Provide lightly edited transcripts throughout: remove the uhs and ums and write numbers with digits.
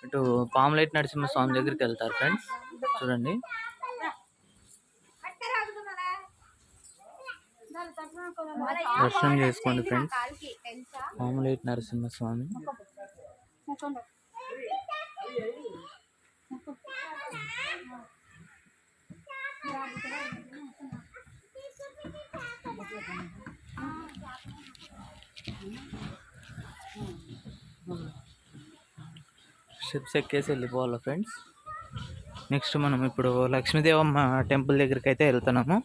ఇటు పాములైట్ నరసింహస్వామి దగ్గరికి వెళ్తారు ఫ్రెండ్స్. చూడండి, దర్శనం చేసుకోండి ఫ్రెండ్స్. పాములైట్ నరసింహస్వామి. స్టెప్స్ ఎక్కేసి వెళ్ళిపోవాలి ఫ్రెండ్స్. నెక్స్ట్ మనం ఇప్పుడు లక్ష్మీదేవమ్మ టెంపుల్ దగ్గరికి అయితే వెళ్తున్నాము.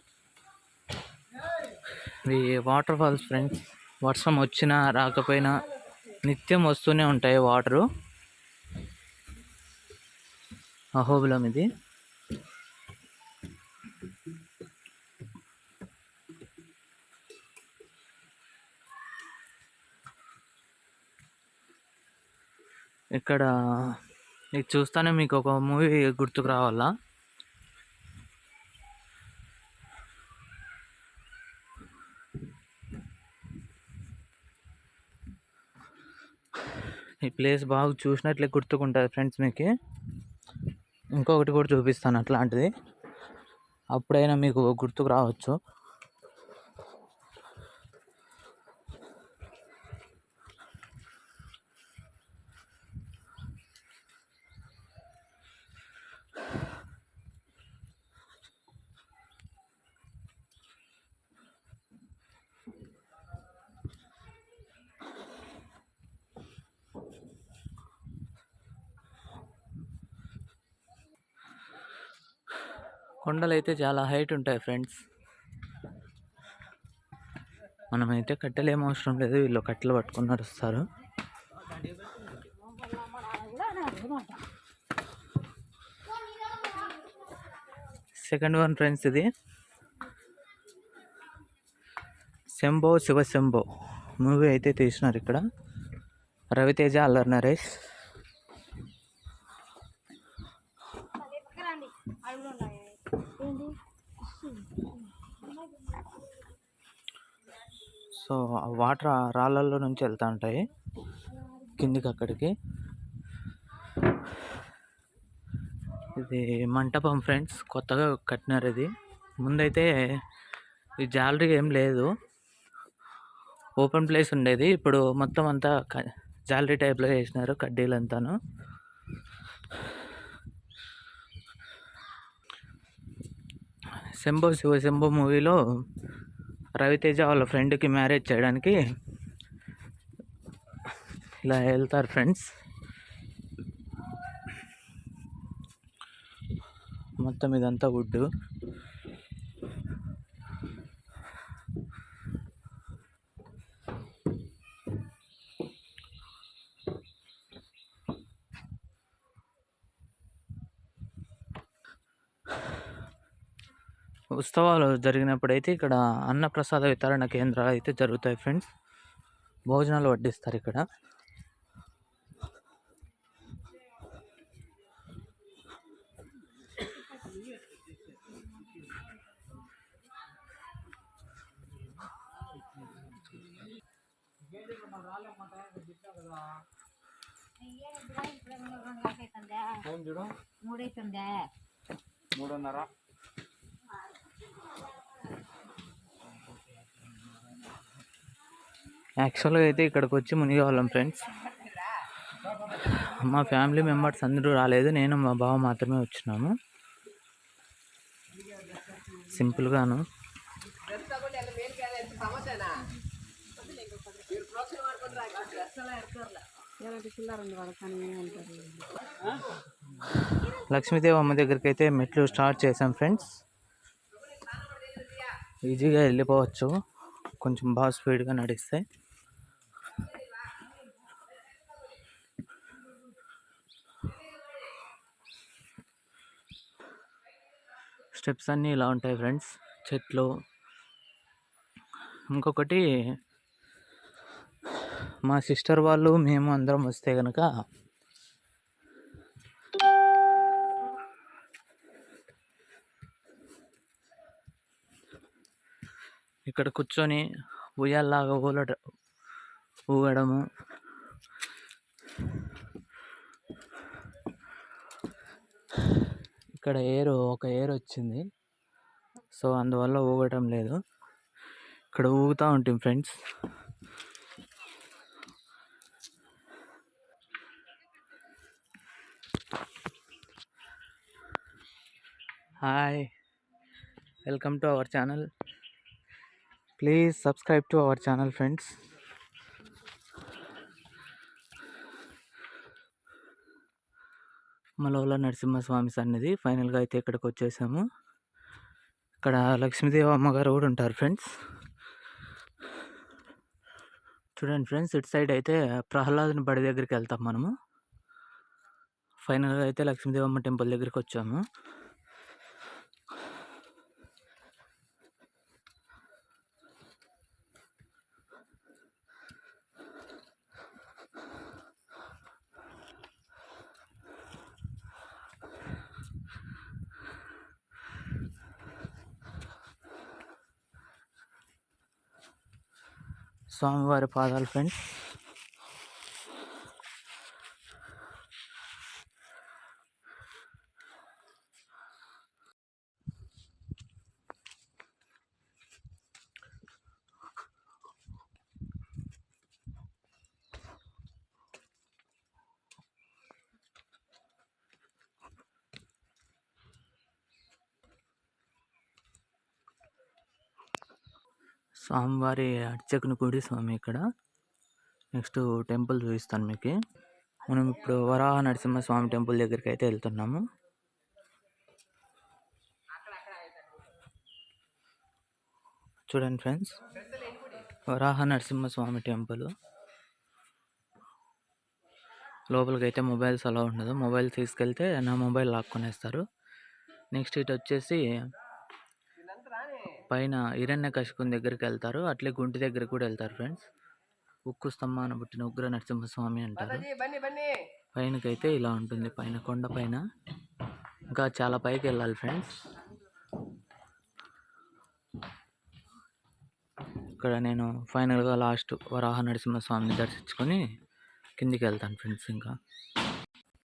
ఇవి వాటర్ ఫాల్స్ ఫ్రెండ్స్. వర్షం వచ్చినా రాకపోయినా నిత్యం వస్తూనే ఉంటాయి వాటరు. అహోబిలం ఇది. ఇక్కడ ఇది చూస్తానే మీకు ఒక మూవీ గుర్తుకు రావాలా. ఈ ప్లేస్ బాగా చూసినట్లే గుర్తుకుంటుంది ఫ్రెండ్స్ మీకు. ఇంకొకటి కూడా చూపిస్తాను అట్లాంటిది, అప్పుడైనా మీకు గుర్తుకు రావచ్చు. కొండలు అయితే చాలా హైట్ ఉంటాయి ఫ్రెండ్స్. మనమైతే కట్టెలు అవసరం లేదు, వీళ్ళు కట్టెలు పట్టుకుని నడుస్తారు. సెకండ్ వన్ ఫ్రెండ్స్, ఇది శంభో శివ శంభో మూవీ అయితే తీసినారు ఇక్కడ. రవితేజ, అల్లరి నరేష్. సో వాటర్ రాళ్ళల్లో నుంచి వెళ్తూ ఉంటాయి కిందికి అక్కడికి. ఇది మంటపం ఫ్రెండ్స్, కొత్తగా కట్టినారు ఇది. ముందైతే ఈ జాలరీ ఏం లేదు, ఓపెన్ ప్లేస్ ఉండేది. ఇప్పుడు మొత్తం అంతా జాలరీ టైప్లో వేసినారు కడ్డీలంతాను. శంభో శివ శంభో మూవీలో రవితేజ వాళ్ళ ఫ్రెండ్కి మ్యారేజ్ చేయడానికి ఇలా వెళ్తారు ఫ్రెండ్స్. మొత్తం ఇదంతా వుడ్. ఉత్సవాలు జరిగినప్పుడైతే ఇక్కడ అన్నప్రసాద వితరణ కేంద్రాలు అయితే జరుగుతాయి ఫ్రెండ్స్. భోజనాలు వడ్డిస్తారు ఇక్కడ. యాక్చువల్గా అయితే ఇక్కడికి వచ్చి మునిగేవాళ్ళం ఫ్రెండ్స్. మా ఫ్యామిలీ మెంబర్స్ అందరూ రాలేదు, నేను మా బావ మాత్రమే వచ్చినాము. సింపుల్గాను. లక్ష్మీదేవి అమ్మ దగ్గరికి అయితే మెట్లు స్టార్ట్ చేసాం ఫ్రెండ్స్. ఈజీగా వెళ్ళిపోవచ్చు కొంచెం బాగా స్పీడ్గా నడిస్తే. స్టెప్స్ అన్నీ ఇలా ఉంటాయి ఫ్రెండ్స్, చెట్లు. ఇంకొకటి, మా సిస్టర్ వాళ్ళు మేము అందరం వస్తే కనుక ఇక్కడ కూర్చొని ఉయ్యాల్లాగా ఊగడము, ఇక్కడ ఒక ఎయిర్ వచ్చింది, సో అందువల్ల ఊగటం లేదు. ఇక్కడ ఊగుతూ ఉంటాం friends. Hi, welcome to our channel. Please subscribe to our channel friends. Malavala Narasimhaswamy సన్నిధి ఫైనల్గా అయితే ఇక్కడికి వచ్చేసాము. ఇక్కడ లక్ష్మీదేవి అమ్మగారు కూడా ఉంటారు ఫ్రెండ్స్. చూడండి ఫ్రెండ్స్, ఇటు సైడ్ అయితే ప్రహ్లాదుని బడి దగ్గరికి వెళ్తాం మనము. ఫైనల్గా అయితే లక్ష్మీదేవి అమ్మ టెంపుల్ దగ్గరికి వచ్చాము. స్వామివారి పాదాలు ఫ్రెండ్స్. స్వామివారి అర్చకుని గుడి స్వామి ఇక్కడ. నెక్స్ట్ టెంపుల్ చూపిస్తాను మీకు. మనం ఇప్పుడు వరాహ నరసింహస్వామి టెంపుల్ దగ్గరికి అయితే వెళ్తున్నాము. చూడండి ఫ్రెండ్స్, వరాహ నరసింహస్వామి టెంపుల్ లోపలికి అయితే మొబైల్స్ అలా ఉండదు. మొబైల్ తీసుకెళ్తే నా మొబైల్ లాక్కునేస్తారు. నెక్స్ట్ ఇటు వచ్చేసి పైన హిరణ్యకశిపుని దగ్గరికి వెళ్తారు, అట్లే గుంటి దగ్గరికి కూడా వెళ్తారు ఫ్రెండ్స్. ఉక్కు స్తంభాన పుట్టిన ఉగ్ర నరసింహస్వామి అంటారు. పైనకైతే ఇలా ఉంటుంది, పైన కొండ పైన. ఇంకా చాలా పైకి వెళ్ళాలి ఫ్రెండ్స్. ఇక్కడ నేను ఫైనల్గా లాస్ట్ వరాహ నరసింహస్వామిని దర్శించుకొని కిందికి వెళ్తాను ఫ్రెండ్స్. ఇంకా